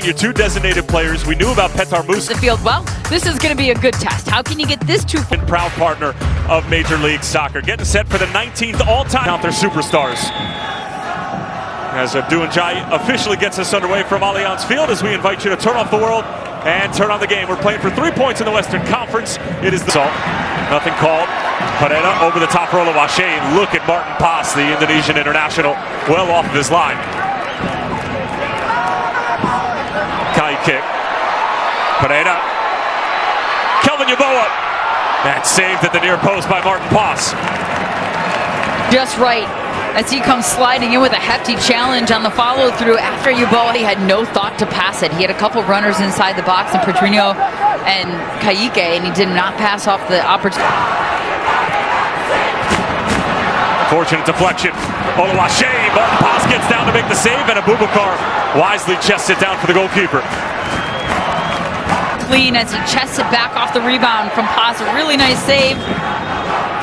Your two designated players. We knew about Petar Musa. The field. Well, this is going to be a good test. How can you get this two? Proud partner of Major League Soccer. Getting set for the 19th all-time. Count their superstars. As Tuan officially gets us underway from Allianz Field, as we invite you to turn off the world and turn on the game. We're playing for 3 points in the Western Conference. It is the salt. Nothing called. Pereira over the top roll of Washe. Look at Maarten Paes, the Indonesian international, well off of his line. Kick. Pereira. Kelvin Yaboa. And saved at the near post by Maarten Paes. Just right. As he comes sliding in with a hefty challenge on the follow-through after Yaboa, he had no thought to pass it. He had a couple runners inside the box, and Pedrinho and Kayike, and he did not pass off the opportunity. Fortunate deflection. Oluwaseyi. Maarten Paes gets down to make the save, and Abubakar wisely chests it down for the goalkeeper. Clean as he chests it back off the rebound from Paes. A really nice save.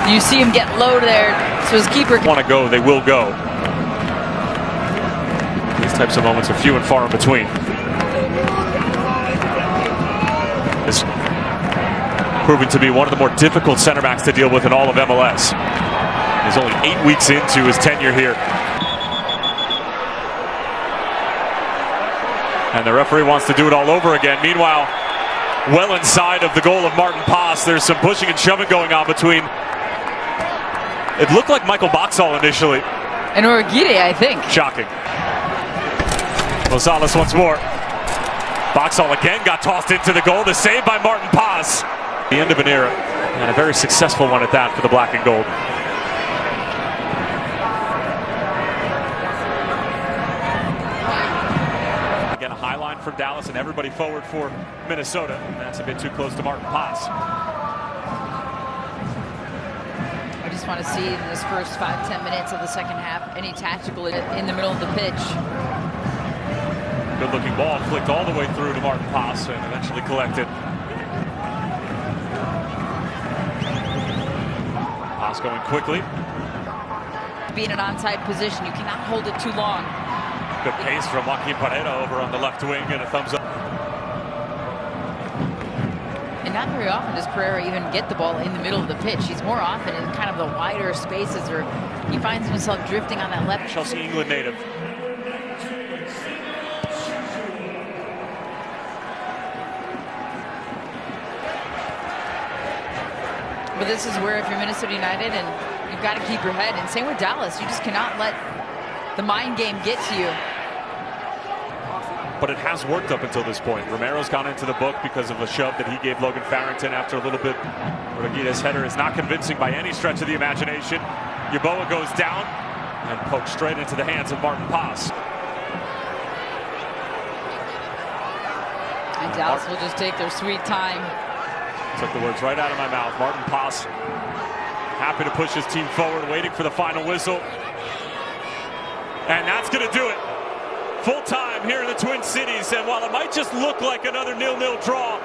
You see him get low there, so his keeper want to go, they will go. These types of moments are few and far in between. It's proving to be one of the more difficult center backs to deal with in all of MLS. He's only 8 weeks into his tenure here. And the referee wants to do it all over again. Meanwhile, well inside of the goal of Maarten Paes, there's some pushing and shoving going on between. It looked like Michael Boxall initially. And Origide, I think. Shocking. Rosales once more. Boxall again got tossed into the goal. The save by Maarten Paes. The end of an era, and a very successful one at that for the black and gold. Again, a high line from Dallas and everybody forward for Minnesota. And that's a bit too close to Maarten Paes. I just want to see in this first 5-10 minutes of the second half any tactical in the middle of the pitch. Good looking ball flicked all the way through to Maarten Paes and eventually collected. Paes going quickly. Be in an onside position, you cannot hold it too long. Good pace from Joaquin Pereira over on the left wing, and a thumbs up. And not very often does Pereira even get the ball in the middle of the pitch. He's more often in kind of the wider spaces, or he finds himself drifting on that left. Chelsea, England native. But this is where, if you're Minnesota United, and you've got to keep your head, and same with Dallas, you just cannot let the mind game get to you. But it has worked up until this point. Romero's gone into the book because of a shove that he gave Logan Farrington after a little bit. Origuide's header is not convincing by any stretch of the imagination. Yaboa goes down and pokes straight into the hands of Maarten Paes. And Dallas will just take their sweet time. Took the words right out of my mouth. Maarten Paes happy to push his team forward, waiting for the final whistle. And that's going to do it. Full time here in the Twin Cities, and while it might just look like another 0-0 draw,